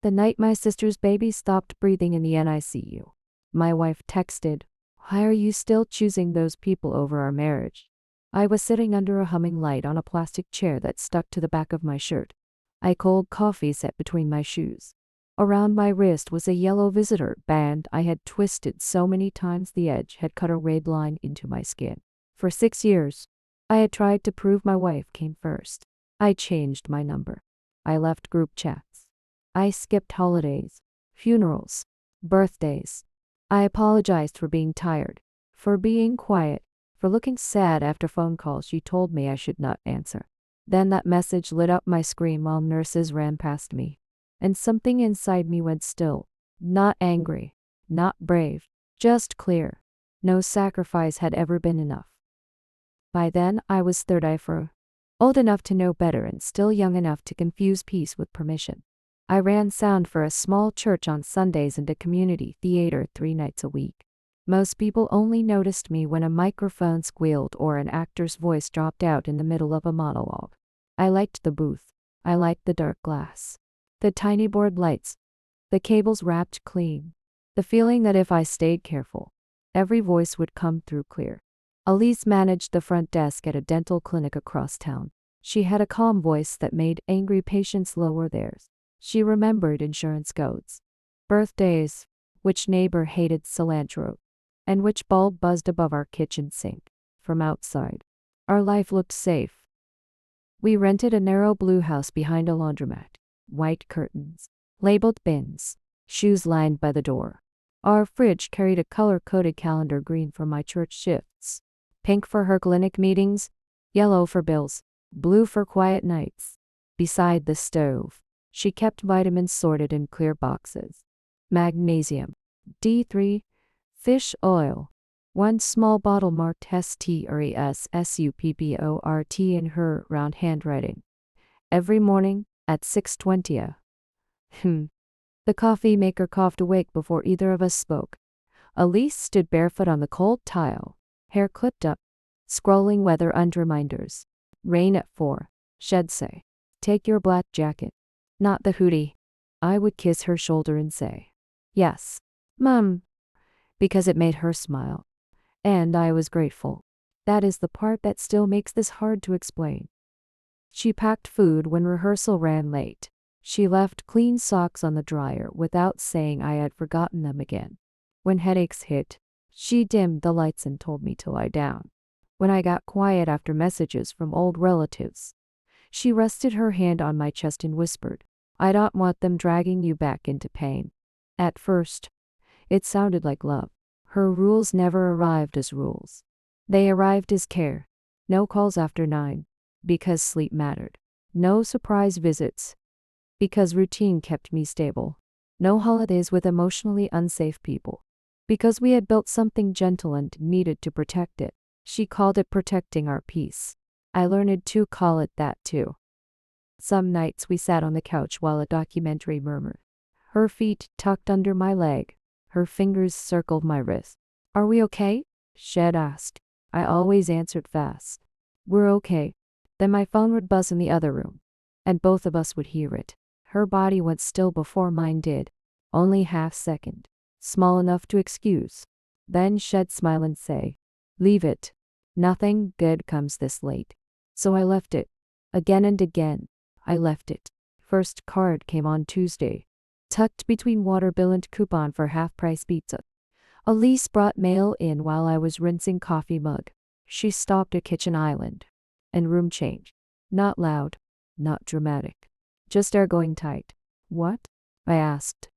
The night my sister's baby stopped breathing in the NICU. My wife texted, "Why are you still choosing those people over our marriage?" I was sitting under a humming light on a plastic chair that stuck to the back of my shirt. A cold coffee set between my shoes. Around my wrist was a yellow visitor band I had twisted so many times the edge had cut a red line into my skin. For 6 years, I had tried to prove my wife came first. I changed my number. I left group chats. I skipped holidays, funerals, birthdays. I apologized for being tired, for being quiet, for looking sad after phone calls you told me I should not answer. Then that message lit up my screen while nurses ran past me. And something inside me went still. Not angry, not brave, just clear. No sacrifice had ever been enough. By then, I was 34, old enough to know better and still young enough to confuse peace with permission. I ran sound for a small church on Sundays and a community theater 3 nights a week. Most people only noticed me when a microphone squealed or an actor's voice dropped out in the middle of a monologue. I liked the booth. I liked the dark glass. The tiny board lights. The cables wrapped clean. The feeling that if I stayed careful, every voice would come through clear. Elise managed the front desk at a dental clinic across town. She had a calm voice that made angry patients lower theirs. She remembered insurance codes, birthdays, which neighbor hated cilantro, and which bulb buzzed above our kitchen sink. From outside, our life looked safe. We rented a narrow blue house behind a laundromat. White curtains, labeled bins, shoes lined by the door. Our fridge carried a color-coded calendar, green for my church shifts, pink for her clinic meetings, yellow for bills, blue for quiet nights. Beside the stove, she kept vitamins sorted in clear boxes. Magnesium, D3, fish oil, one small bottle marked STRESSUPPORT in her round handwriting. Every morning, at 6:20. The coffee maker coughed awake before either of us spoke. Elise stood barefoot on the cold tile, hair clipped up, scrolling weather under reminders. Rain at 4. She'd say, "Take your black jacket." Not the hoodie. I would kiss her shoulder and say, "Yes, Mom," because it made her smile. And I was grateful. That is the part that still makes this hard to explain. She packed food when rehearsal ran late. She left clean socks on the dryer without saying I had forgotten them again. When headaches hit, she dimmed the lights and told me to lie down. When I got quiet after messages from old relatives, she rested her hand on my chest and whispered, "I don't want them dragging you back into pain." At first, it sounded like love. Her rules never arrived as rules. They arrived as care. No calls after 9, because sleep mattered. No surprise visits, because routine kept me stable. No holidays with emotionally unsafe people, because we had built something gentle and needed to protect it. She called it protecting our peace. I learned to call it that too. Some nights we sat on the couch while a documentary murmured. Her feet tucked under my leg. Her fingers circled my wrist. "Are we okay?" Shed asked. I always answered fast. "We're okay." Then my phone would buzz in the other room, and both of us would hear it. Her body went still before mine did. Only half second. Small enough to excuse. Then she'd smile and say, "Leave it. Nothing good comes this late." So I left it. Again and again, I left it. First card came on Tuesday, tucked between water bill and coupon for half-price pizza. Elise brought mail in while I was rinsing coffee mug. She stopped at kitchen island. And room change. Not loud, not dramatic. Just air going tight. "What?" I asked.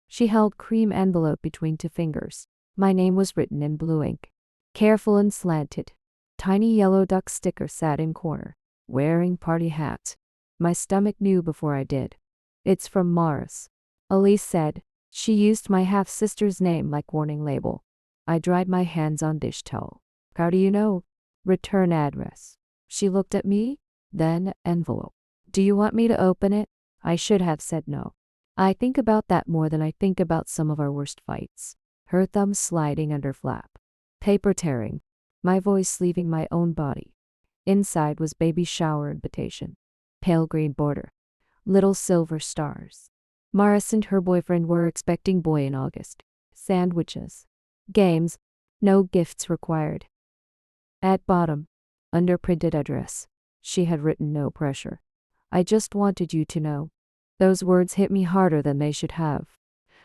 She held cream envelope between 2 fingers. My name was written in blue ink. Careful and slanted. Tiny yellow duck sticker sat in corner. Wearing party hat. My stomach knew before I did. "It's from Mars," Elise said. She used my half-sister's name like warning label. I dried my hands on dish towel. "How do you know?" "Return address." She looked at me, then envelope. "Do you want me to open it?" I should have said no. I think about that more than I think about some of our worst fights. Her thumb sliding under flap. Paper tearing. My voice leaving my own body. Inside was baby shower invitation. Pale green border. Little silver stars. Maris and her boyfriend were expecting boy in August. Sandwiches. Games. No gifts required. At bottom, under printed address, she had written no pressure. I just wanted you to know. Those words hit me harder than they should have.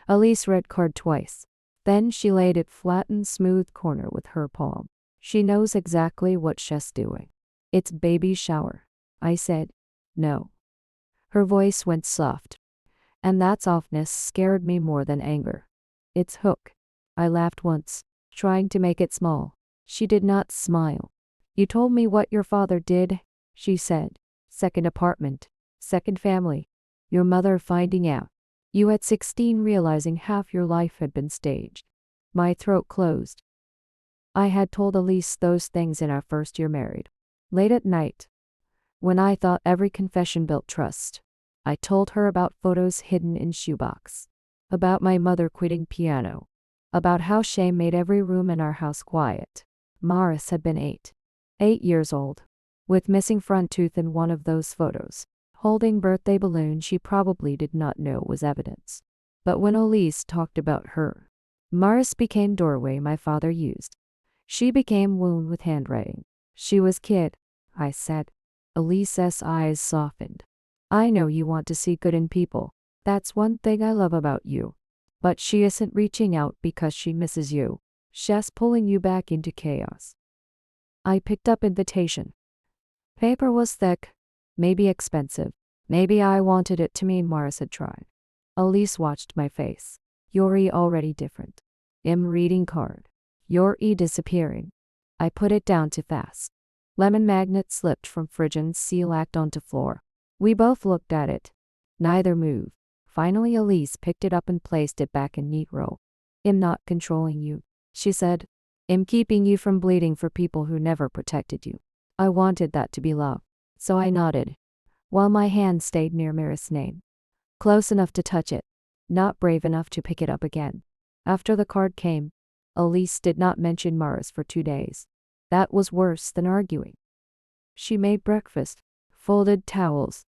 Elise read card twice. Then she laid it flat in smooth corner with her palm. She knows exactly what she's doing. It's baby shower. I said, no. Her voice went soft, and that softness scared me more than anger. It's Hook. I laughed once, trying to make it small. She did not smile. You told me what your father did, she said. Second apartment, second family. Your mother finding out. You at 16 realizing half your life had been staged. My throat closed. I had told Elise those things in our first year married. Late at night, when I thought every confession built trust, I told her about photos hidden in shoebox, about my mother quitting piano, about how shame made every room in our house quiet. Maris had been 8 years old, with missing front tooth in one of those photos, holding birthday balloon she probably did not know was evidence. But when Elise talked about her, Maris became doorway my father used. She became wound with handwriting. She was kid, I said. Elise's eyes softened. I know you want to see good in people. That's one thing I love about you. But she isn't reaching out because she misses you. She's pulling you back into chaos. I picked up invitation. Paper was thick, maybe expensive. Maybe I wanted it to mean Maris had tried. Elise watched my face. You're already different. I'm reading card. You're disappearing. I put it down too fast. Lemon magnet slipped from fridge and seal-act onto floor. We both looked at it. Neither moved. Finally Elise picked it up and placed it back in neat row. I'm not controlling you, she said. I'm keeping you from bleeding for people who never protected you. I wanted that to be love. So I nodded, while my hand stayed near Maris' name. Close enough to touch it, not brave enough to pick it up again. After the card came, Elise did not mention Maris for 2 days. That was worse than arguing. She made breakfast, folded towels,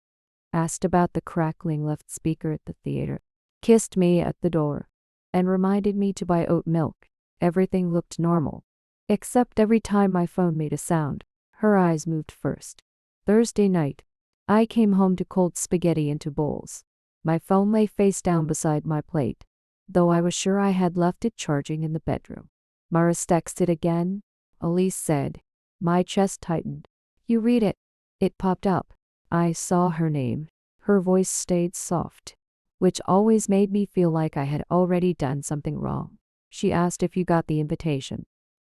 asked about the crackling left speaker at the theater, kissed me at the door, and reminded me to buy oat milk. Everything looked normal, except every time my phone made a sound, her eyes moved first. Thursday night, I came home to cold spaghetti into bowls. My phone lay face down beside my plate, though I was sure I had left it charging in the bedroom. Maris texted again. Elise said. My chest tightened. You read it. It popped up. I saw her name. Her voice stayed soft, which always made me feel like I had already done something wrong. She asked if you got the invitation.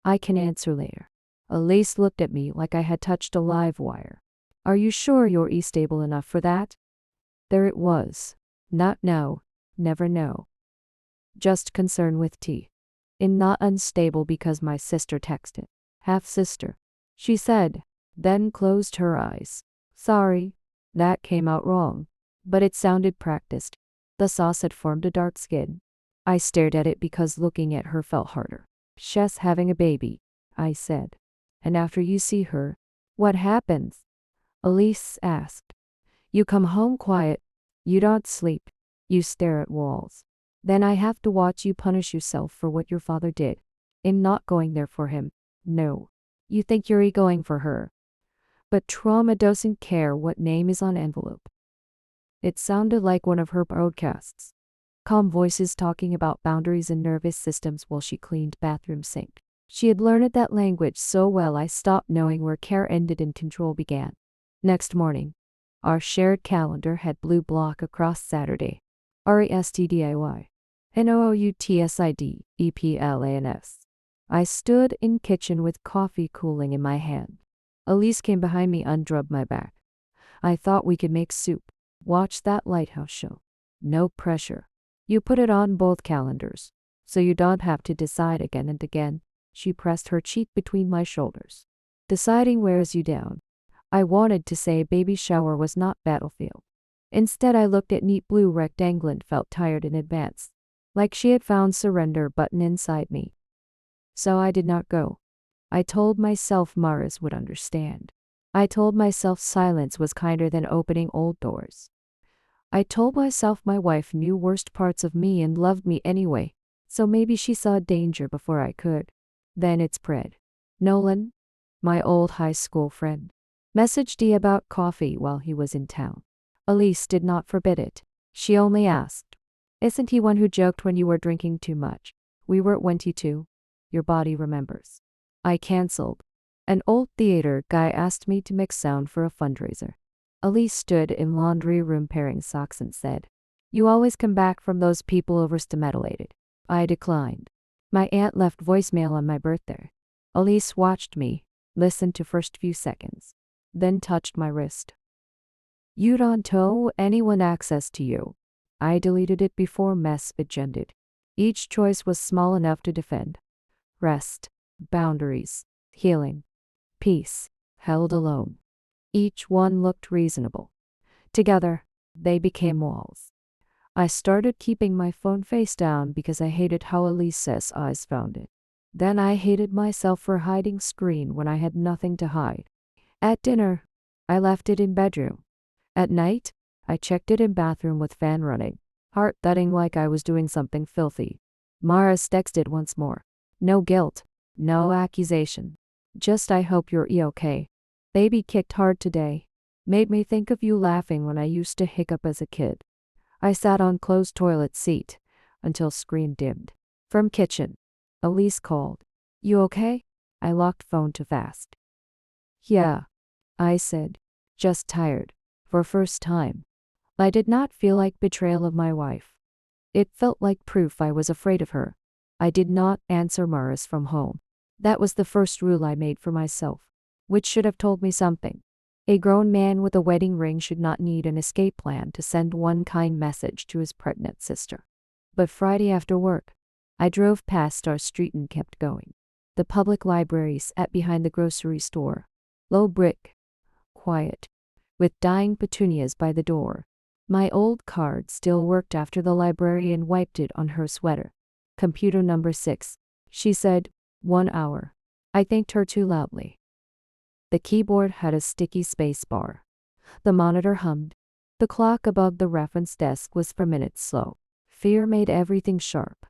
I can answer later. Elise looked at me like I had touched a live wire. Are you sure you're stable enough for that? There it was. Not no. Never no. Just concern with T. I'm not unstable because my sister texted. Half-sister. She said, then closed her eyes. Sorry. That came out wrong. But it sounded practiced. The sauce had formed a dark skin. I stared at it because looking at her felt harder. She's having a baby, I said. And after you see her, what happens? Elise asked. You come home quiet. You don't sleep. You stare at walls. Then I have to watch you punish yourself for what your father did. I'm not going there for him. No. You think you're going for her. But trauma doesn't care what name is on envelope. It sounded like one of her broadcasts. Calm voices talking about boundaries and nervous systems while she cleaned bathroom sink. She had learned that language so well I stopped knowing where care ended and control began. Next morning, our shared calendar had blue block across Saturday. RESTDIY. NOOUTSIDEPLANS. I stood in kitchen with coffee cooling in my hand. Elise came behind me and rubbed my back. I thought we could make soup. Watch that lighthouse show. No pressure. You put it on both calendars, so you don't have to decide again and again. She pressed her cheek between my shoulders. Deciding wears you down. I wanted to say baby shower was not battlefield. Instead I looked at neat blue rectangle and felt tired in advance, like she had found surrender button inside me. So I did not go. I told myself Maris would understand. I told myself silence was kinder than opening old doors. I told myself my wife knew worst parts of me and loved me anyway, so maybe she saw danger before I could. Then it spread. Nolan, my old high school friend, messaged Dee about coffee while he was in town. Elise did not forbid it. She only asked, "Isn't he one who joked when you were drinking too much? We were 22. Your body remembers." I cancelled. An old theater guy asked me to mix sound for a fundraiser. Elise stood in laundry room pairing socks and said, "You always come back from those people overstimulated." I declined. My aunt left voicemail on my birthday. Elise watched me, listened to first few seconds, then touched my wrist. "You don't owe anyone access to you." I deleted it before message ended. Each choice was small enough to defend. Rest, boundaries, healing, peace, held alone. Each one looked reasonable. Together, they became walls. I started keeping my phone face down because I hated how Elise's eyes found it. Then I hated myself for hiding screen when I had nothing to hide. At dinner, I left it in bedroom. At night, I checked it in bathroom with fan running, heart thudding like I was doing something filthy. Maris texted once more. No guilt, no accusation. Just I hope you're okay. Baby kicked hard today. Made me think of you laughing when I used to hiccup as a kid. I sat on closed toilet seat until screen dimmed. From kitchen, Elise called. "You okay?" I locked phone too fast. "Yeah," I said. "Just tired." For first time. I did not feel like betrayal of my wife. It felt like proof I was afraid of her. I did not answer Maris from home. That was the first rule I made for myself, which should have told me something. A grown man with a wedding ring should not need an escape plan to send one kind message to his pregnant sister. But Friday after work, I drove past our street and kept going. The public library sat behind the grocery store. Low brick. Quiet. With dying petunias by the door. My old card still worked after the librarian wiped it on her sweater. "Computer number 6. She said, 1 hour. I thanked her too loudly. The keyboard had a sticky space bar. The monitor hummed. The clock above the reference desk was for minutes slow. Fear made everything sharp.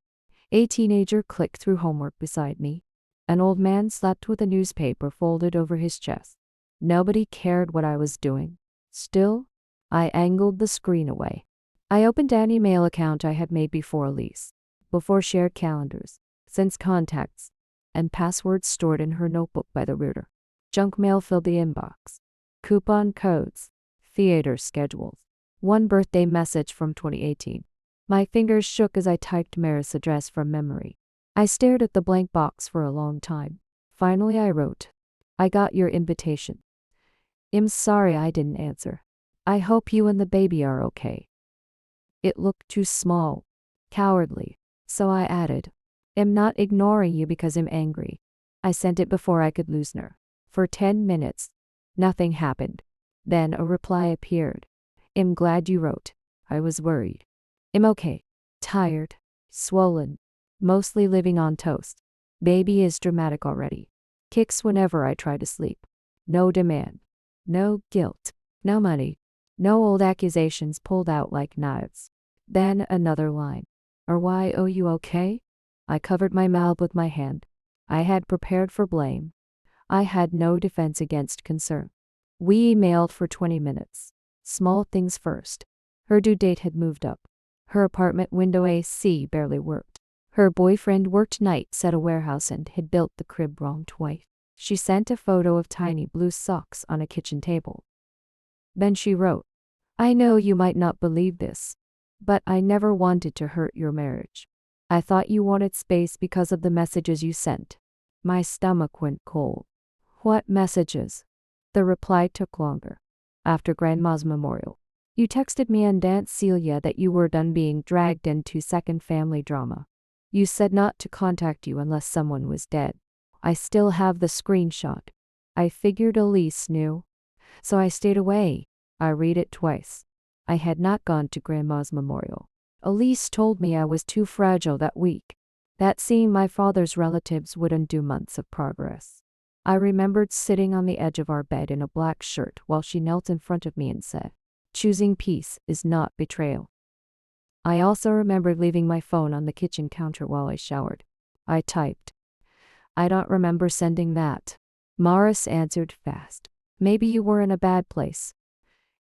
A teenager clicked through homework beside me. An old man slept with a newspaper folded over his chest. Nobody cared what I was doing. Still, I angled the screen away. I opened an email account I had made before Elise, before shared calendars, since contacts, and passwords stored in her notebook by the router. Junk mail filled the inbox. Coupon codes, theater schedules, one birthday message from 2018. My fingers shook as I typed Maris' address from memory. I stared at the blank box for a long time. Finally I wrote, "I got your invitation. I'm sorry I didn't answer. I hope you and the baby are okay." It looked too small, cowardly, so I added, "I'm not ignoring you because I'm angry." I sent it before I could lose her. For 10 minutes, nothing happened. Then a reply appeared. "I'm glad you wrote. I was worried. I'm okay. Tired, swollen, mostly living on toast. Baby is dramatic already. Kicks whenever I try to sleep. No demand. No guilt. No money. No old accusations pulled out like knives." Then another line. "Or why are you okay?" I covered my mouth with my hand. I had prepared for blame. I had no defense against concern. We emailed for 20 minutes. Small things first. Her due date had moved up. Her apartment window AC barely worked. Her boyfriend worked nights at a warehouse and had built the crib wrong twice. She sent a photo of tiny blue socks on a kitchen table. Then she wrote, "I know you might not believe this, but I never wanted to hurt your marriage. I thought you wanted space because of the messages you sent." My stomach went cold. "What messages?" The reply took longer. "After Grandma's memorial. You texted me and Aunt Celia that you were done being dragged into second family drama. You said not to contact you unless someone was dead. I still have the screenshot. I figured Elise knew, so I stayed away." I read it twice. I had not gone to Grandma's memorial. Elise told me I was too fragile that week. That seeing my father's relatives would undo months of progress. I remembered sitting on the edge of our bed in a black shirt while she knelt in front of me and said, Choosing peace is not betrayal. I also remembered leaving my phone on the kitchen counter while I showered. I typed, "I don't remember sending that." Morris answered fast. "Maybe you were in a bad place.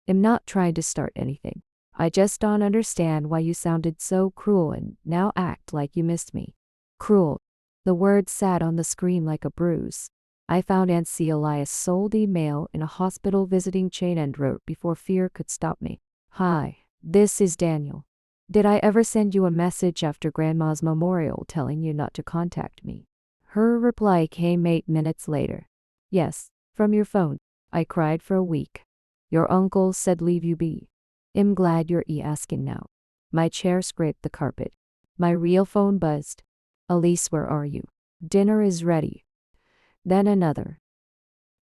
I'm not trying to start anything. I just don't understand why you sounded so cruel and now act like you missed me." Cruel. The word sat on the screen like a bruise. I found Aunt Celia's sold email in a hospital visiting chain and wrote before fear could stop me. "Hi, this is Daniel. Did I ever send you a message after Grandma's memorial telling you not to contact me?" Her reply came 8 minutes later. "Yes, from your phone. I cried for a week. Your uncle said leave you be. I'm glad you're asking now." My chair scraped the carpet. My real phone buzzed. "Elise, where are you? Dinner is ready." Then another.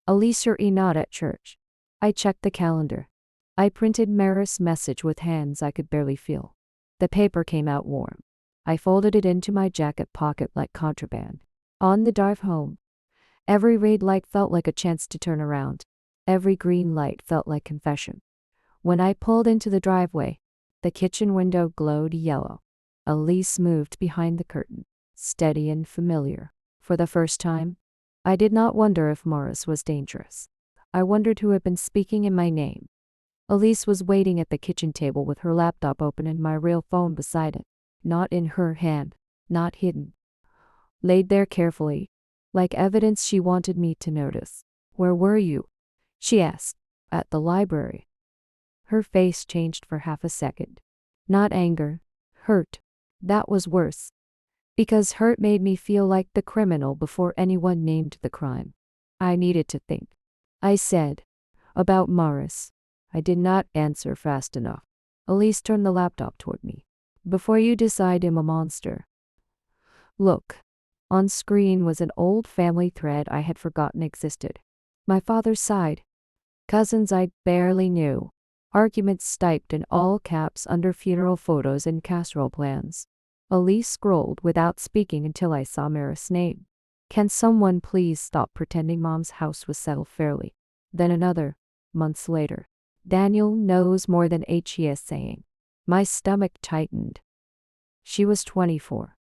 "Elise, you're not at church." I checked the calendar. I printed Maris' message with hands I could barely feel. The paper came out warm. I folded it into my jacket pocket like contraband. On the drive home, every red light felt like a chance to turn around. Every green light felt like confession. When I pulled into the driveway, the kitchen window glowed yellow. Elise moved behind the curtain, steady and familiar. For the first time, I did not wonder if Morris was dangerous. I wondered who had been speaking in my name. Elise was waiting at the kitchen table with her laptop open and my real phone beside it. Not in her hand, not hidden. Laid there carefully, like evidence she wanted me to notice. "Where were you?" she asked. "At the library." Her face changed for half a second. Not anger, hurt. That was worse. Because hurt made me feel like the criminal before anyone named the crime. I needed to think. I said, "About Morris." I did not answer fast enough. Elise turned the laptop toward me. "Before you decide I'm a monster." Look. On screen was an old family thread I had forgotten existed. My father's side. Cousins I barely knew. Arguments typed in all caps under funeral photos and casserole plans. Elise scrolled without speaking until I saw Maris' name. "Can someone please stop pretending Mom's house was settled fairly?" Then another, months later. "Daniel knows more than he is saying." My stomach tightened. "She was 24.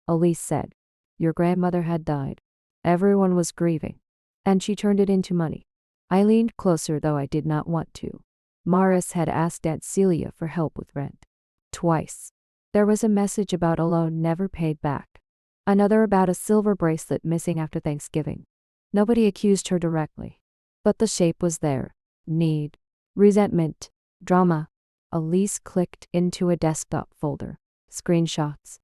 Elise said. Your grandmother had died. Everyone was grieving. And she turned it into money." I leaned closer, though I did not want to. Morris had asked Aunt Celia for help with rent. Twice. There was a message about a loan never paid back. Another about a silver bracelet missing after Thanksgiving. Nobody accused her directly. But the shape was there. Need. Resentment. Drama. Elise clicked into a desktop folder. Screenshots.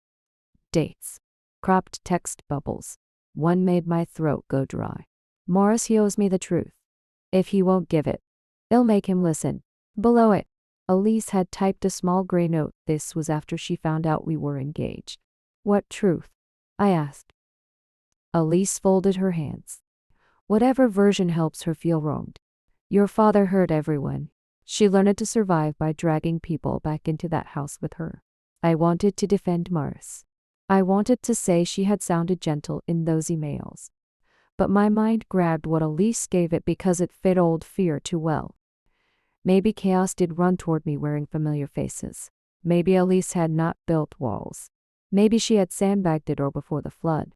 Dates. Cropped text bubbles. One made my throat go dry. "Morris, he owes me the truth. If he won't give it, I'll make him listen." Below it, Elise had typed a small gray note. This was after she found out we were engaged. "What truth?" I asked. Elise folded her hands. "Whatever version helps her feel wronged. Your father hurt everyone. She learned to survive by dragging people back into that house with her." I wanted to defend Morris. I wanted to say she had sounded gentle in those emails. But my mind grabbed what Elise gave it because it fit old fear too well. Maybe chaos did run toward me wearing familiar faces. Maybe Elise had not built walls. Maybe she had sandbagged it or before the flood.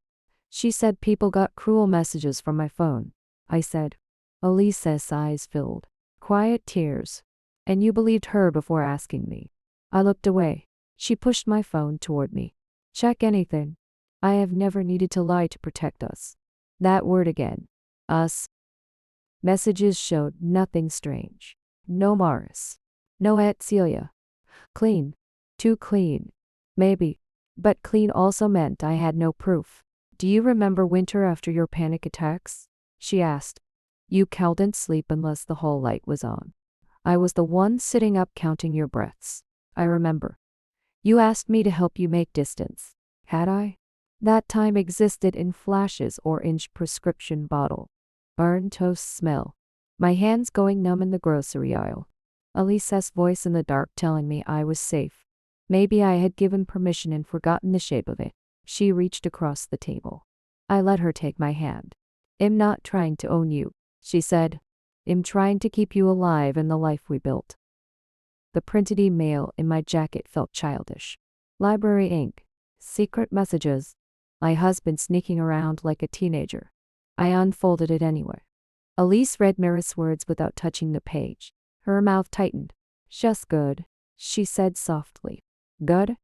She said people got cruel messages from my phone. I said. Elise's eyes filled. Quiet tears. "And you believed her before asking me." I looked away. She pushed my phone toward me. "Check anything. I have never needed to lie to protect us." That word again. Us. Messages showed nothing strange. No Morris. No Aunt Celia. Clean. Too clean. Maybe. But clean also meant I had no proof. "Do you remember winter after your panic attacks?" she asked. "You couldn't sleep unless the hall light was on. I was the one sitting up counting your breaths. I remember. You asked me to help you make distance. Had I? That time existed in flashes or in prescription bottle. Burned toast smell. My hands going numb in the grocery aisle. Elise's voice in the dark telling me I was safe. Maybe I had given permission and forgotten the shape of it. She reached across the table. I let her take my hand. "I'm not trying to own you," she said. "I'm trying to keep you alive in the life we built." The printed email in my jacket felt childish. Library ink. Secret messages. My husband sneaking around like a teenager. I unfolded it anyway. Elise read Maris' words without touching the page. Her mouth tightened. Just good, she said softly. Good?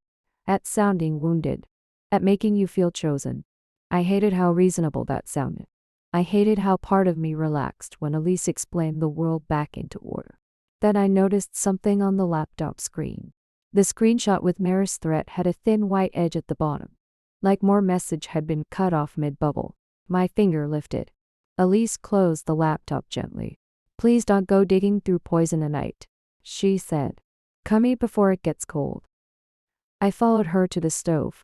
At sounding wounded. At making you feel chosen. I hated how reasonable that sounded. I hated how part of me relaxed when Elise explained the world back into order. Then I noticed something on the laptop screen. The screenshot with Maris' threat had a thin white edge at the bottom. Like more message had been cut off mid-bubble. My finger lifted. Elise closed the laptop gently. Please don't go digging through poison tonight, she said. Come eat before it gets cold. I followed her to the stove.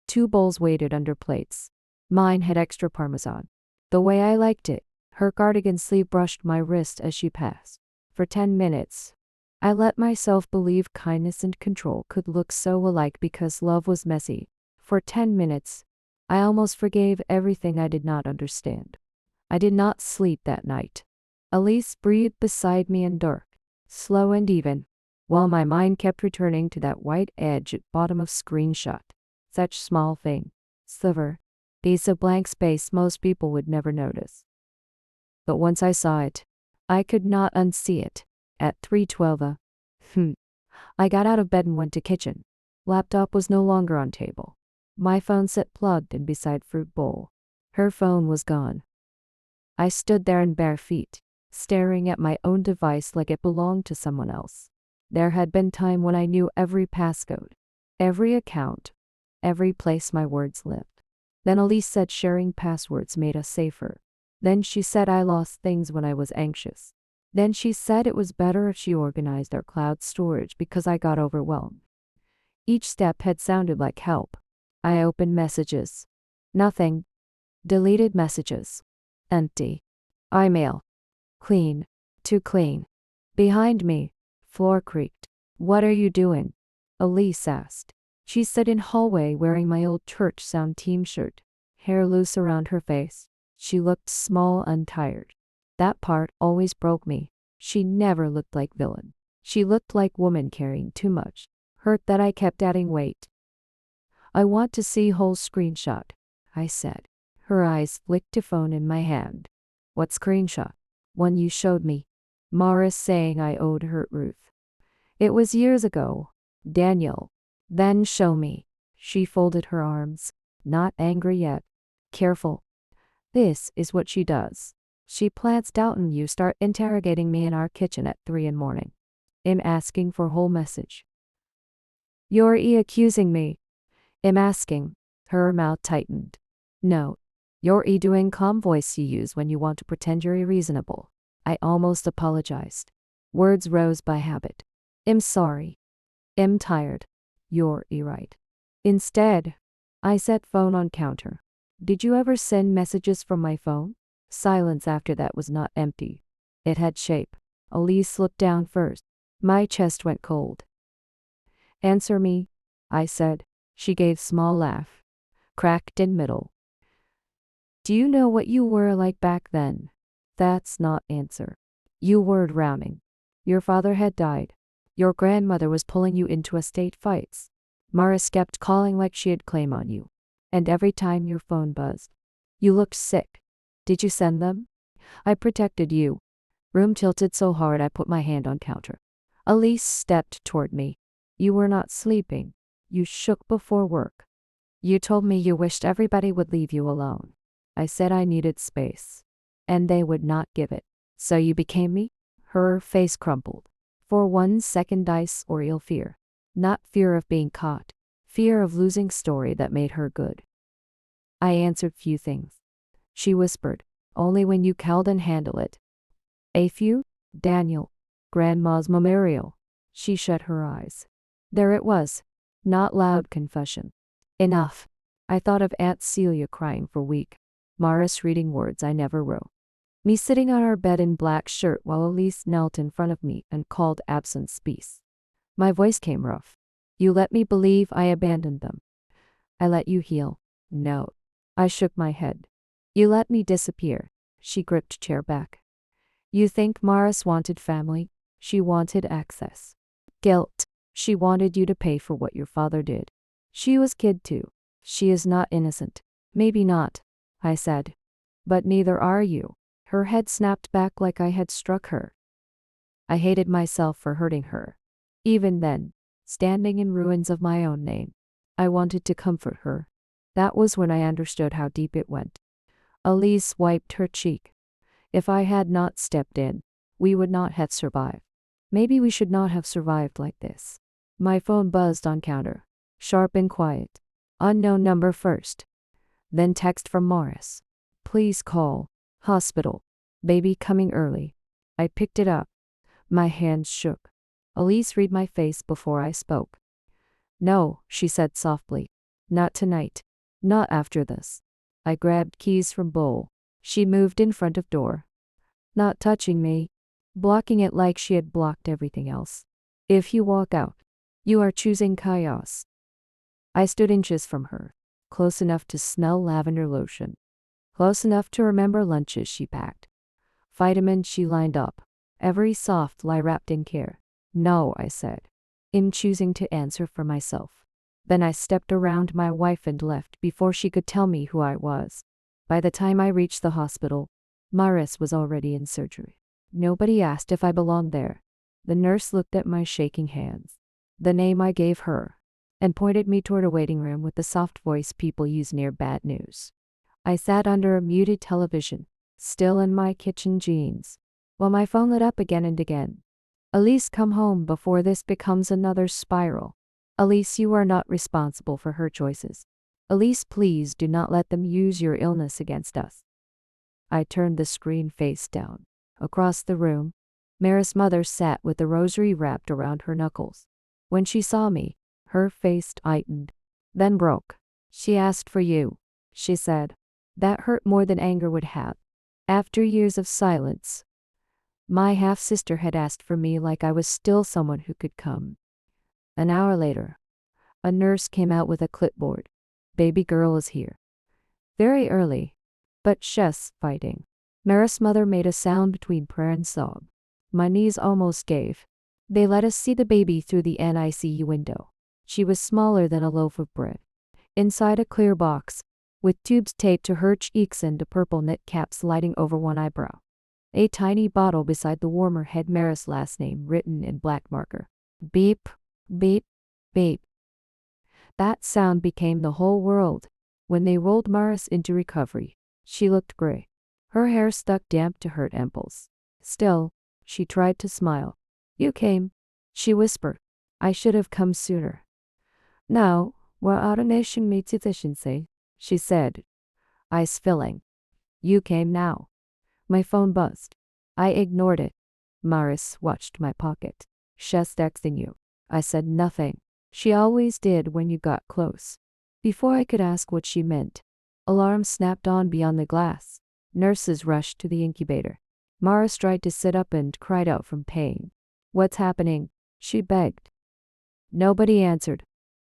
2 bowls waited under plates. Mine had extra parmesan. The way I liked it. Her cardigan sleeve brushed my wrist as she passed. For 10 minutes, I let myself believe kindness and control could look so alike because love was messy. For 10 minutes, I almost forgave everything I did not understand. I did not sleep that night. Elise breathed beside me in dark, slow and even, while my mind kept returning to that white edge at bottom of screenshot. Such small thing. Sliver. Piece of blank space most people would never notice. But once I saw it, I could not unsee it. At 3:12 I got out of bed and went to kitchen. Laptop was no longer on table. My phone sat plugged in beside fruit bowl. Her phone was gone. I stood there in bare feet, staring at my own device like it belonged to someone else. There had been time when I knew every passcode, every account, every place my words lived. Then Elise said sharing passwords made us safer. Then she said I lost things when I was anxious. Then she said it was better if she organized our cloud storage because I got overwhelmed. Each step had sounded like help. I opened messages. Nothing. Deleted messages. Empty. Email. Clean. Too clean. Behind me, floor creaked. What are you doing? Elise asked. She stood in hallway wearing my old church sound team shirt, hair loose around her face. She looked small and tired. That part always broke me. She never looked like villain. She looked like woman carrying too much, hurt that I kept adding weight. I want to see whole screenshot, I said. Her eyes flicked to phone in my hand. What screenshot? One you showed me. Maris saying I owed her Ruth. It was years ago. Daniel. Then show me. She folded her arms. Not angry yet. Careful. This is what she does. She plants doubt in you. Start interrogating me in our kitchen at 3 in morning. I'm asking for whole message. You're accusing me. I'm asking. Her mouth tightened. No. You're doing calm voice you use when you want to pretend you're reasonable. I almost apologized. Words rose by habit. I'm sorry. I'm tired. You're right. Instead, I set phone on counter. Did you ever send messages from my phone? Silence after that was not empty. It had shape. Elise looked down first. My chest went cold. Answer me, I said. She gave small laugh. Cracked in middle. Do you know what you were like back then? That's not answer. You were drowning. Your father had died. Your grandmother was pulling you into estate fights. Maris kept calling like she had claim on you. And every time your phone buzzed, you looked sick. Did you send them? I protected you. Room tilted so hard I put my hand on counter. Elise stepped toward me. You were not sleeping. You shook before work. You told me you wished everybody would leave you alone. I said I needed space. And they would not give it. So you became me? Her face crumpled. For 1 second I saw real fear. Not fear of being caught. Fear of losing story that made her good. I answered few things. She whispered, only when you can handle it. A few? Daniel. Grandma's memorial. She shut her eyes. There it was. Not loud confession. Enough. I thought of Aunt Celia crying for week. Maris reading words I never wrote. Me sitting on our bed in black shirt while Elise knelt in front of me and called absent speech. My voice came rough. You let me believe I abandoned them. I let you heal. No. I shook my head. You let me disappear. She gripped chair back. You think Maris wanted family? She wanted access. Guilt. She wanted you to pay for what your father did. She was kid too. She is not innocent. Maybe not, I said. But neither are you. Her head snapped back like I had struck her. I hated myself for hurting her. Even then, standing in ruins of my own name, I wanted to comfort her. That was when I understood how deep it went. Elise wiped her cheek. If I had not stepped in, we would not have survived. Maybe we should not have survived like this. My phone buzzed on counter, sharp and quiet. Unknown number first. Then text from Morris. Please call. Hospital. Baby coming early. I picked it up. My hands shook. Elise read my face before I spoke. No, she said softly. Not tonight. Not after this. I grabbed keys from bowl. She moved in front of door. Not touching me. Blocking it like she had blocked everything else. If you walk out, you are choosing chaos. I stood inches from her, close enough to smell lavender lotion, close enough to remember lunches she packed, vitamins she lined up, every soft lie wrapped in care. No, I said, in choosing to answer for myself. Then I stepped around my wife and left before she could tell me who I was. By the time I reached the hospital, Morris was already in surgery. Nobody asked if I belonged there. The nurse looked at my shaking hands, the name I gave her, and pointed me toward a waiting room with the soft voice people use near bad news. I sat under a muted television, still in my kitchen jeans, while my phone lit up again and again. Elise, come home before this becomes another spiral. Elise, you are not responsible for her choices. Elise, please do not let them use your illness against us. I turned the screen face down. Across the room, Mara's mother sat with the rosary wrapped around her knuckles. When she saw me, her face tightened, then broke. She asked for you, she said. That hurt more than anger would have. After years of silence, my half-sister had asked for me like I was still someone who could come. An hour later, a nurse came out with a clipboard. Baby girl is here. Very early, but she's fighting. Mara's mother made a sound between prayer and sob. My knees almost gave. They let us see the baby through the NICU window. She was smaller than a loaf of bread. Inside a clear box, with tubes taped to her cheeks and a purple knit cap sliding over one eyebrow. A tiny bottle beside the warmer had Mara's last name written in black marker. Beep, beep, beep. That sound became the whole world. When they rolled Maris into recovery, she looked gray. Her hair stuck damp to her temples. Still, she tried to smile. You came, she whispered. I should have come sooner. Now, we're automation meets efficiency, she said, eyes filling. You came now. My phone buzzed. I ignored it. Maris watched my pocket. She's texting you. I said nothing. She always did when you got close. Before I could ask what she meant, alarms snapped on beyond the glass. Nurses rushed to the incubator. Maris tried to sit up and cried out from pain. What's happening? She begged. Nobody answered.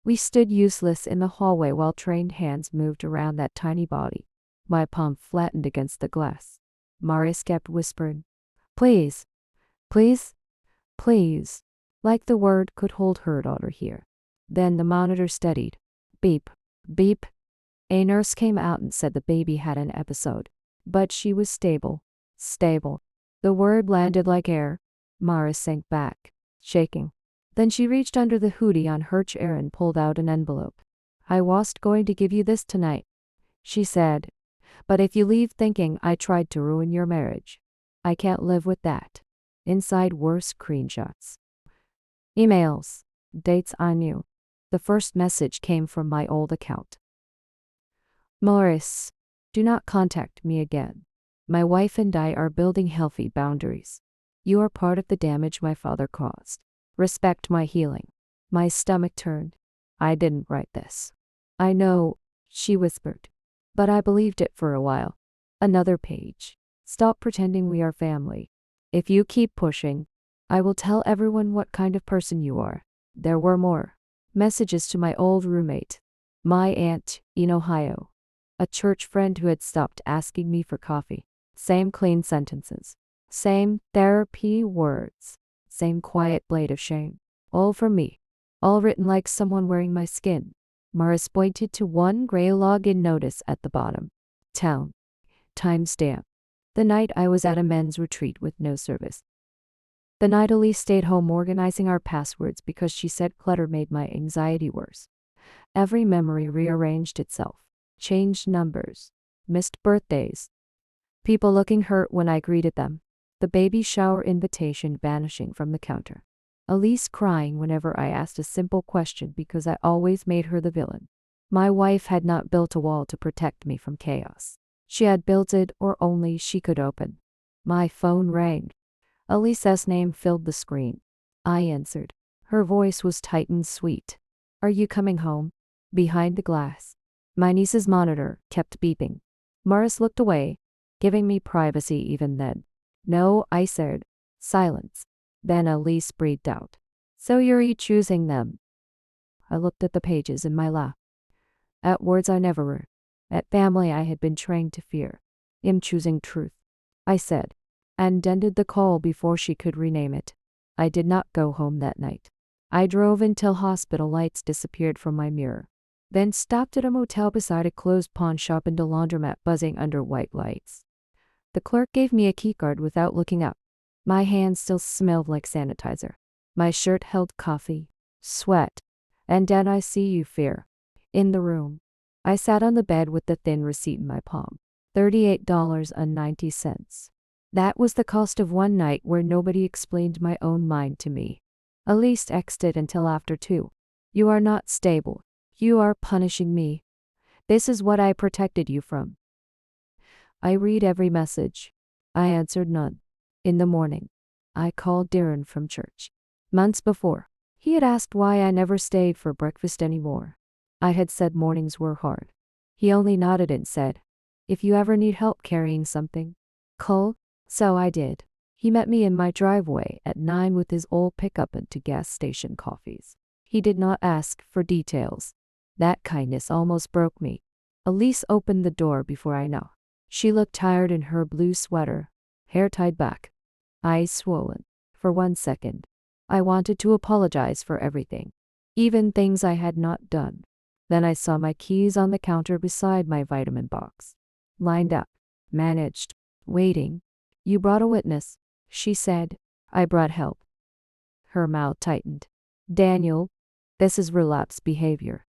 We stood useless in the hallway while trained hands moved around that tiny body. My palm flattened against the glass. Maris kept whispering, please, please, please, like the word could hold her daughter here. Then the monitor steadied. Beep, beep. A nurse came out and said the baby had an episode. But she was stable. Stable. The word landed like air. Maris sank back, shaking. Then she reached under the hoodie on her chair and pulled out an envelope. I wasn't going to give you this tonight, she said. But if you leave thinking I tried to ruin your marriage, I can't live with that. Inside were screenshots. Emails. Dates I knew. The first message came from my old account. Morris, do not contact me again. My wife and I are building healthy boundaries. You are part of the damage my father caused. Respect my healing. My stomach turned. I didn't write this. I know, she whispered. But I believed it for a while. Another page. Stop pretending we are family. If you keep pushing, I will tell everyone what kind of person you are. There were more. Messages to my old roommate. My aunt, in Ohio. A church friend who had stopped asking me for coffee. Same clean sentences. Same therapy words. Same quiet blade of shame. All from me. All written like someone wearing my skin. Morris pointed to one gray login notice at the bottom. Town. Timestamp. The night I was at a men's retreat with no service. The night Elise stayed home organizing our passwords because she said clutter made my anxiety worse. Every memory rearranged itself. Changed numbers. Missed birthdays. People looking hurt when I greeted them. The baby shower invitation vanishing from the counter. Elise crying whenever I asked a simple question because I always made her the villain. My wife had not built a wall to protect me from chaos. She had built it, or only she could open. My phone rang. Elise's name filled the screen. I answered. Her voice was tight and sweet. Are you coming home? Behind the glass. My niece's monitor kept beeping. Morris looked away, giving me privacy even then. No, I said. Silence. Then Elise breathed out. So you're choosing them? I looked at the pages in my lap. At words I never wrote. At family I had been trained to fear. I'm choosing truth, I said, and ended the call before she could rename it. I did not go home that night. I drove until hospital lights disappeared from my mirror, then stopped at a motel beside a closed pawn shop and a laundromat buzzing under white lights. The clerk gave me a keycard without looking up. My hands still smelled like sanitizer. My shirt held coffee, sweat, and NICU fear. In the room, I sat on the bed with the thin receipt in my palm. $38.90. That was the cost of one night where nobody explained my own mind to me. Elise texted until after 2. You are not stable. You are punishing me. This is what I protected you from. I read every message. I answered none. In the morning, I called Darren from church. Months before, he had asked why I never stayed for breakfast anymore. I had said mornings were hard. He only nodded and said, if you ever need help carrying something, call. So I did. He met me in my driveway at 9 with his old pickup and 2 gas station coffees. He did not ask for details. That kindness almost broke me. Elise opened the door before I knocked. She looked tired in her blue sweater, hair tied back, eyes swollen. For 1 second, I wanted to apologize for everything, even things I had not done. Then I saw my keys on the counter beside my vitamin box. Lined up, managed, waiting. You brought a witness, she said. I brought help. Her mouth tightened. Daniel, this is relapse behavior.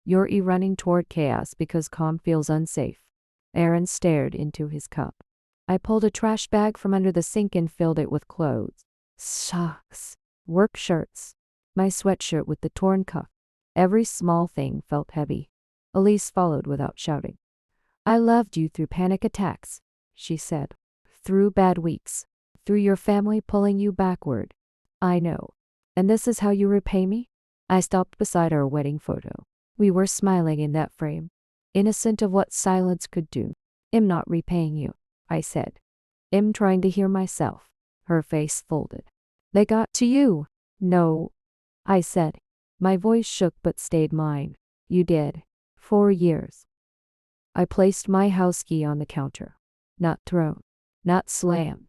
You're running toward chaos because calm feels unsafe. Aaron stared into his cup. I pulled a trash bag from under the sink and filled it with clothes. Socks, work shirts, my sweatshirt with the torn cuff. Every small thing felt heavy. Elise followed without shouting. I loved you through panic attacks, she said. Through bad weeks. Through your family pulling you backward. I know. And this is how you repay me? I stopped beside our wedding photo. We were smiling in that frame, innocent of what silence could do. I'm not repaying you, I said. I'm trying to hear myself. Her face folded. They got to you. No, I said. My voice shook but stayed mine. You did. 4 years. I placed my house key on the counter. Not thrown. Not slammed.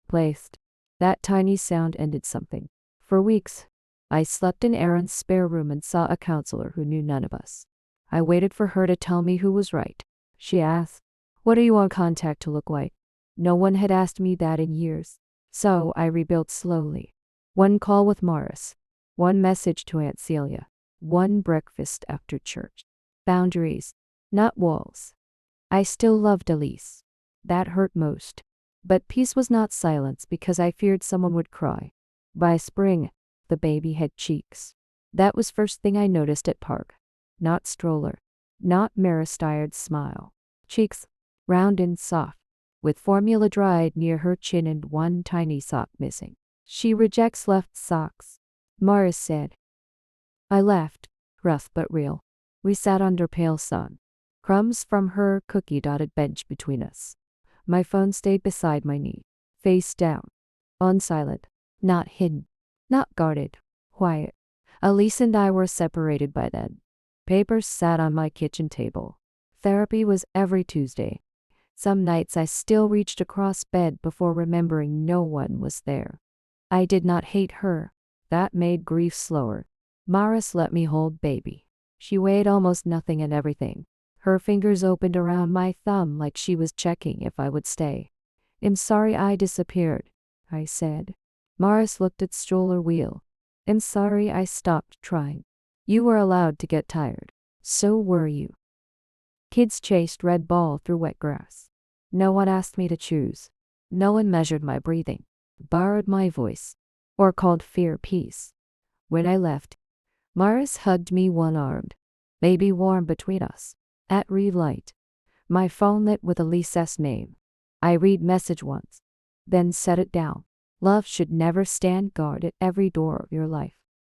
Placed. That tiny sound ended something. For weeks, I slept in Aaron's spare room and saw a counselor who knew none of us. I waited for her to tell me who was right. She asked, what do you want contact to look like? No one had asked me that in years. So I rebuilt slowly. 1 call with Morris. 1 message to Aunt Celia. 1 breakfast after church. Boundaries, not walls. I still loved Elise. That hurt most. But peace was not silence because I feared someone would cry. By spring, the baby had cheeks. That was first thing I noticed at park. Not stroller. Not Maristired smile. Cheeks, round and soft, with formula dried near her chin and 1 tiny sock missing. She rejects left socks, Morris said. I laughed, rough but real. We sat under pale sun. Crumbs from her cookie-dotted bench between us. My phone stayed beside my knee, face down, on silent, not hidden, not guarded, quiet. Elise and I were separated by then. Papers sat on my kitchen table. Therapy was every Tuesday. Some nights I still reached across bed before remembering no one was there. I did not hate her. That made grief slower. Maris let me hold baby. She weighed almost nothing and everything. Her fingers opened around my thumb like she was checking if I would stay. I'm sorry I disappeared, I said. Maris looked at stroller wheel. I'm sorry I stopped trying. You were allowed to get tired. So were you. Kids chased red ball through wet grass. No one asked me to choose. No one measured my breathing, borrowed my voice, or called fear peace. When I left, Maris hugged me one-armed, baby warm between us. At read light, my phone lit with Elisa's name. I read message once, then set it down. Love should never stand guard at every door of your life.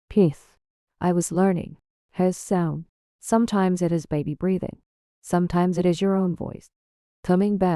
Peace. I was learning. Has sound. Sometimes it is baby breathing. Sometimes it is your own voice. Coming back.